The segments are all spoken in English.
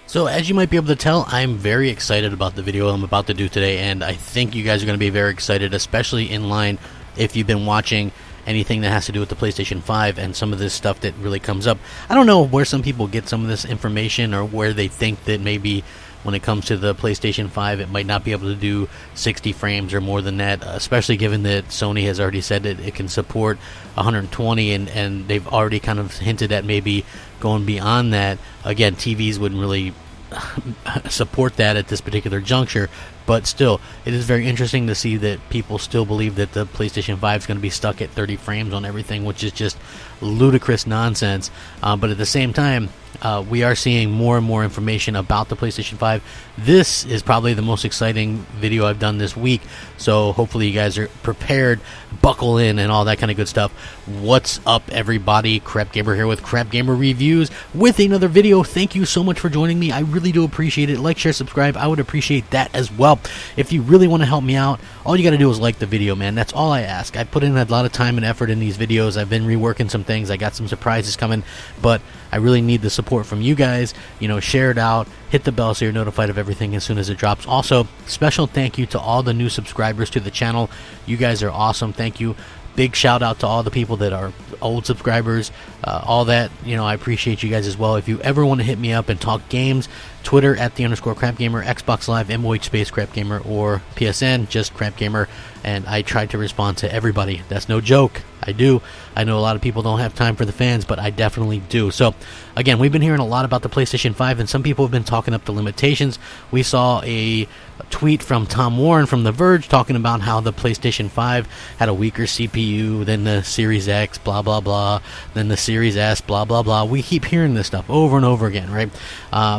So as you might be able to tell, I'm very excited about the video I'm about to do today, and I think you guys are going to be very excited, especially in line if you've been watching anything that has to do with the PlayStation 5 and some of this stuff that really comes up. I don't know where some people get some of this information, or where they think that maybe when it comes to the PlayStation 5 it might not be able to do 60 frames or more than that, especially given that Sony has already said that it can support 120, and they've already kind of hinted at maybe going beyond that. Again, TVs wouldn't really support that at this particular juncture, but still, it is very interesting to see that people still believe that the PlayStation 5 is going to be stuck at 30 frames on everything, which is just ludicrous nonsense. But at the same time, we are seeing more and more information about the PlayStation 5. This is probably the most exciting video I've done this week, so hopefully you guys are prepared, buckle in, and all that kind of good stuff. What's up, everybody? Crapgamer here with Crapgamer Reviews with another video. Thank you so much for joining me. I really do appreciate it. Like, share, subscribe. I would appreciate that as well. If you really want to help me out, all you got to do is like the video, man. That's all I ask. I put in a lot of time and effort in these videos. I've been reworking some things. I got some surprises coming, but I really need the support from you guys. Share it out, hit the bell so you're notified of everything as soon as it drops. Also, special thank you to all the new subscribers to the channel. You guys are awesome. Thank you. Big shout out to all the people that are old subscribers, all that. I appreciate you guys as well. If you ever want to hit me up and talk games, Twitter at @_Crapgamer, Xbox Live MOH Crapgamer, or PSN just Crapgamer, and I try to respond to everybody. That's no joke. I do. I know a lot of people don't have time for the fans, but I definitely do. So again, we've been hearing a lot about the PlayStation 5, and some people have been talking up the limitations. We saw a tweet from Tom Warren from The Verge talking about how the PlayStation 5 had a weaker CPU than the Series X, blah blah blah, than the Series S, blah blah blah. We keep hearing this stuff over and over again, right?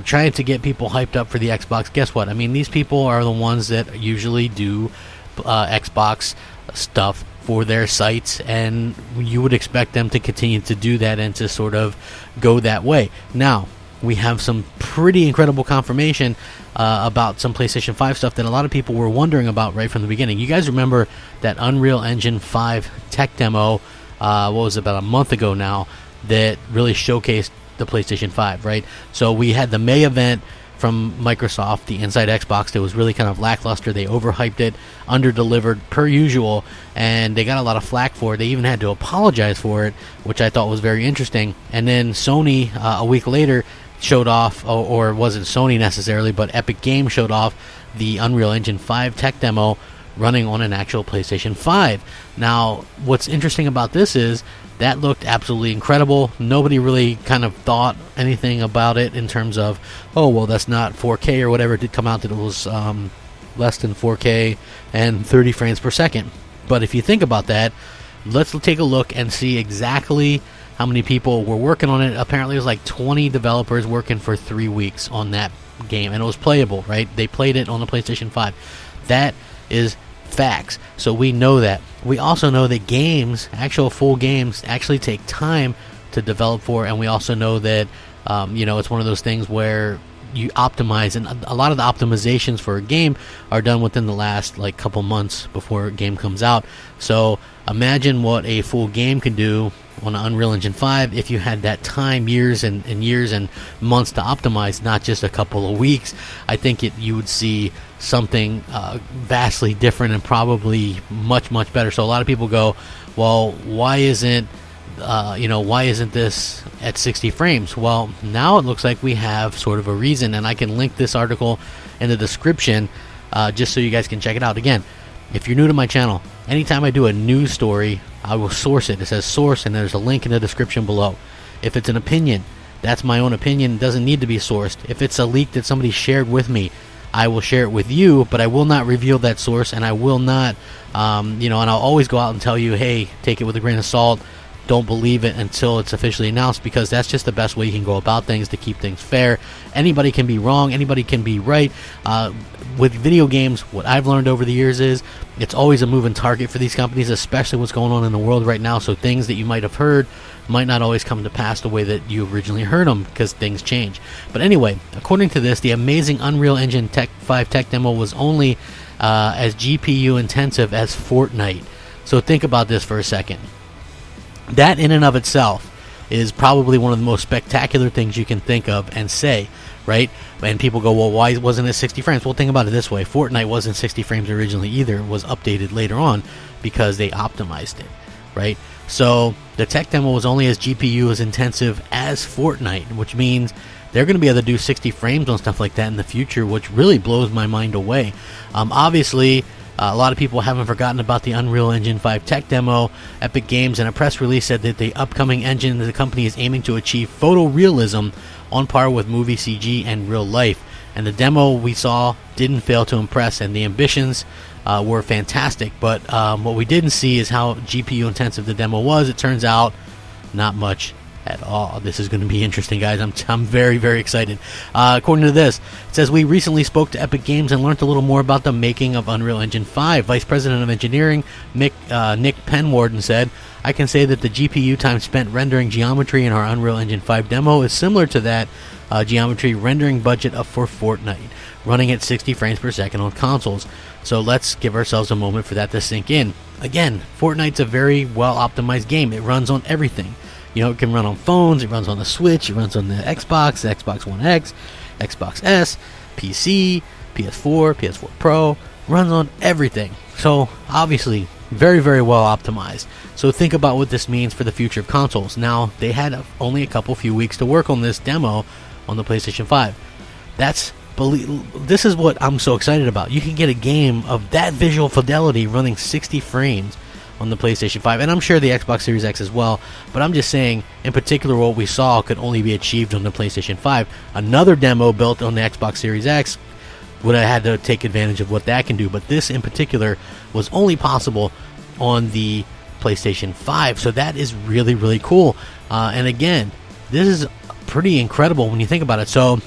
Trying to get people hyped up for the Xbox. Guess what? I mean, these people are the ones that usually do Xbox stuff for their sites, and you would expect them to continue to do that and to sort of go that way. Now, we have some pretty incredible confirmation about some PlayStation 5 stuff that a lot of people were wondering about right from the beginning. You guys remember that Unreal Engine 5 tech demo, what was it, about a month ago now, that really showcased the PlayStation 5, right? So we had the May event from Microsoft, the Inside Xbox, that was really kind of lackluster. They overhyped it, under-delivered per usual, and they got a lot of flack for it. They even had to apologize for it, which I thought was very interesting. And then Sony, a week later, showed off, or it wasn't Sony necessarily, but Epic Games showed off the Unreal Engine 5 tech demo running on an actual PlayStation 5. Now, what's interesting about this is that looked absolutely incredible. Nobody really kind of thought anything about it in terms of, oh, well, that's not 4K or whatever. It did come out that it was less than 4K and 30 frames per second. But if you think about that, let's take a look and see exactly how many people were working on it. Apparently, it was like 20 developers working for 3 weeks on that game, and it was playable, right? They played it on the PlayStation 5. That is facts. So we know that. We also know that games, actual full games, actually take time to develop for, and we also know that it's one of those things where you optimize, and a lot of the optimizations for a game are done within the last couple months before a game comes out. So imagine what a full game can do on Unreal Engine 5 if you had that time, years and years and months to optimize, not just a couple of weeks. I think you would see something vastly different and probably much better. So a lot of people go, well, why isn't this at 60 frames? Well, now it looks like we have sort of a reason, and I can link this article in the description just so you guys can check it out. Again, if you're new to my channel, anytime I do a news story, I will source it. It says source, and there's a link in the description below. If it's an opinion, that's my own opinion. It doesn't need to be sourced. If it's a leak that somebody shared with me, I will share it with you, but I will not reveal that source, and I will not, and I'll always go out and tell you, hey, take it with a grain of salt. Don't believe it until it's officially announced, because that's just the best way you can go about things to keep things fair. Anybody can be wrong. Anybody can be right. With video games, what I've learned over the years is it's always a moving target for these companies, especially what's going on in the world right now. So things that you might have heard might not always come to pass the way that you originally heard them, because things change. But anyway, according to this, the amazing Unreal Engine 5 tech demo was only as GPU intensive as Fortnite. So think about this for a second. That in and of itself is probably one of the most spectacular things you can think of and say, right? And people go, well, why wasn't it 60 frames? Well, think about it this way. Fortnite wasn't 60 frames originally either. It was updated later on because they optimized it, right? So the tech demo was only as GPU as intensive as Fortnite, which means they're going to be able to do 60 frames on stuff like that in the future, which really blows my mind away. Obviously, a lot of people haven't forgotten about the Unreal Engine 5 tech demo. Epic Games in a press release said that the upcoming engine the company is aiming to achieve photorealism on par with movie CG and real life. And the demo we saw didn't fail to impress, and the ambitions were fantastic. But what we didn't see is how GPU intensive the demo was. It turns out not much at all. This is going to be interesting, guys. I'm very, very excited. According to this, it says, we recently spoke to Epic Games and learned a little more about the making of Unreal Engine 5. Vice President of Engineering Nick Penwarden said, I can say that the GPU time spent rendering geometry in our Unreal Engine 5 demo is similar to that geometry rendering budget for Fortnite, running at 60 frames per second on consoles. So let's give ourselves a moment for that to sink in. Again, Fortnite's a very well optimized game. It runs on everything. You know, it can run on phones, it runs on the Switch, it runs on the Xbox, the Xbox One X, Xbox S, PC, PS4, PS4 Pro, runs on everything. So, obviously, very, very well optimized. So think about what this means for the future of consoles. Now, they had only a few weeks to work on this demo on the PlayStation 5. This is what I'm so excited about. You can get a game of that visual fidelity running 60 frames on the PlayStation 5, and I'm sure the Xbox Series X as well, but I'm just saying, in particular, what we saw could only be achieved on the PlayStation 5. Another demo built on the Xbox Series X would have had to take advantage of what that can do, but this in particular was only possible on the PlayStation 5, so that is really, really cool. And again, this is pretty incredible when you think about it. So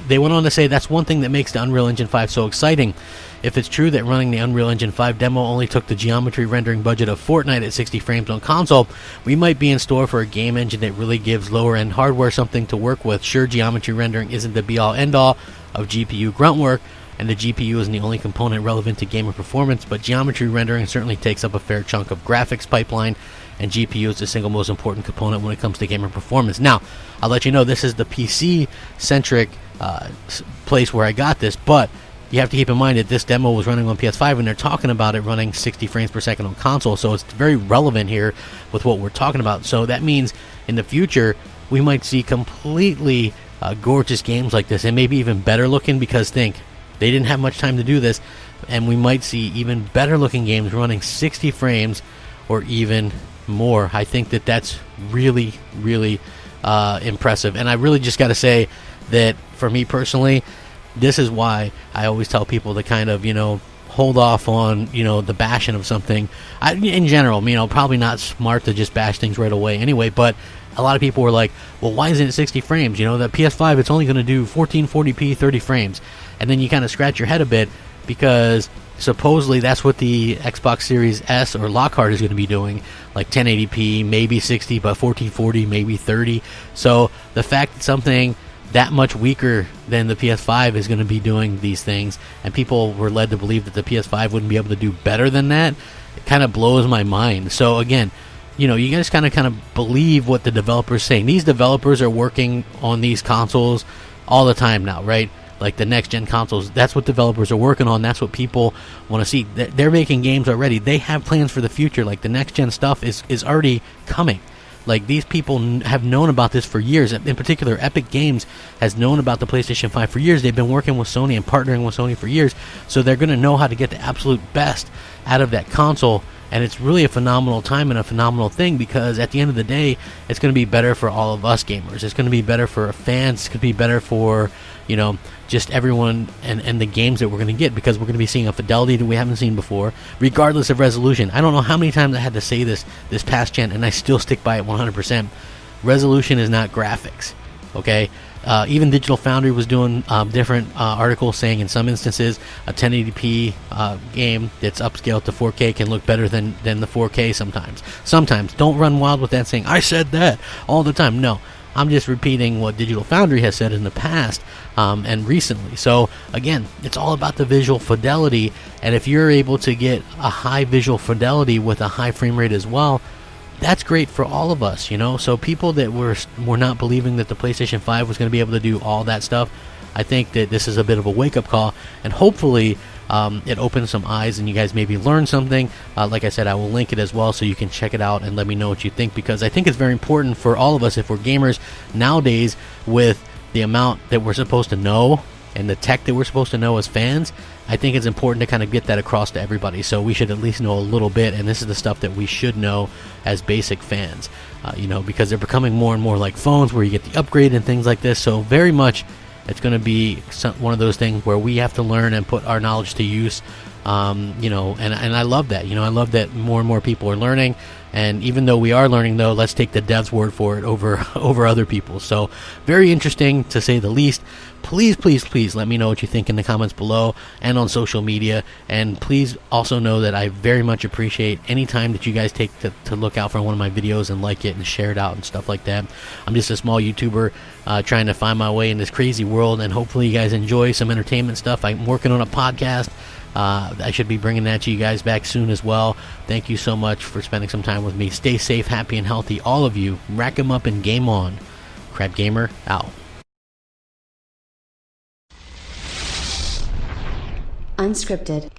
they went on to say that's one thing that makes the Unreal Engine 5 so exciting. If it's true that running the Unreal Engine 5 demo only took the geometry rendering budget of Fortnite at 60 frames on console, we might be in store for a game engine that really gives lower-end hardware something to work with. Sure, geometry rendering isn't the be-all, end-all of GPU grunt work, and the GPU isn't the only component relevant to gamer performance, but geometry rendering certainly takes up a fair chunk of graphics pipeline, and GPU is the single most important component when it comes to gamer performance. Now, I'll let you know this is the PC-centric place where I got this, but you have to keep in mind that this demo was running on PS5, and they're talking about it running 60 frames per second on console, so it's very relevant here with what we're talking about. So that means in the future, we might see completely gorgeous games like this, and maybe even better looking, because think, they didn't have much time to do this, and we might see even better looking games running 60 frames or even more. I think that that's really, really impressive, and I really just got to say that for me personally, this is why I always tell people to kind of, hold off on, the bashing of something. In general, probably not smart to just bash things right away anyway, but a lot of people were like, well, why isn't it 60 frames? The PS5, it's only going to do 1440p, 30 frames. And then you kind of scratch your head a bit, because supposedly that's what the Xbox Series S or Lockhart is going to be doing, like 1080p, maybe 60, but 1440, maybe 30. So the fact that something that much weaker than the PS5 is going to be doing these things, and people were led to believe that the PS5 wouldn't be able to do better than that, it kind of blows my mind. So again, you guys kind of believe what the developers saying. These developers are working on these consoles all the time now, right? Like the next gen consoles, that's what developers are working on. That's what people want to see. They're making games already. They have plans for the future. Like the next gen stuff is already coming. Like, these people have known about this for years. In particular, Epic Games has known about the PlayStation 5 for years. They've been working with Sony and partnering with Sony for years, so they're going to know how to get the absolute best out of that console. And it's really a phenomenal time and a phenomenal thing, because at the end of the day, it's going to be better for all of us gamers. It's going to be better for fans. It's going to be better for, just everyone and the games that we're going to get, because we're going to be seeing a fidelity that we haven't seen before, regardless of resolution. I don't know how many times I had to say this past gen, and I still stick by it 100%. Resolution is not graphics, okay? Even Digital Foundry was doing different articles saying in some instances a 1080p game that's upscaled to 4K can look better than the 4K sometimes. Sometimes. Don't run wild with that saying, I said that all the time. No. I'm just repeating what Digital Foundry has said in the past and recently. So, again, it's all about the visual fidelity, and if you're able to get a high visual fidelity with a high frame rate as well, that's great for all of us, So people that were not believing that the PlayStation 5 was going to be able to do all that stuff, I think that this is a bit of a wake-up call, and hopefully it opens some eyes and you guys maybe learn something. Like I said, I will link it as well so you can check it out and let me know what you think, because I think it's very important for all of us, if we're gamers nowadays, with the amount that we're supposed to know and the tech that we're supposed to know as fans. I think it's important to kind of get that across to everybody, so we should at least know a little bit, and this is the stuff that we should know as basic fans, you know, because they're becoming more and more like phones where you get the upgrade and things like this. So very much it's going to be one of those things where we have to learn and put our knowledge to use, you know, and I love that. You know, I love that more and more people are learning, and even though we are learning, though, let's take the dev's word for it over other people. So very interesting, to say the least. Please, please, please let me know what you think in the comments below and on social media, and please also know that I very much appreciate any time that you guys take to look out for one of my videos and like it and share it out and stuff like that. I'm just a small YouTuber trying to find my way in this crazy world, and hopefully you guys enjoy some entertainment stuff. I'm working on a podcast. I should be bringing that to you guys back soon as well. Thank you so much for spending some time with me. Stay safe, happy, and healthy, all of you. Rack 'em up and game on. Crapgamer out. Unscripted.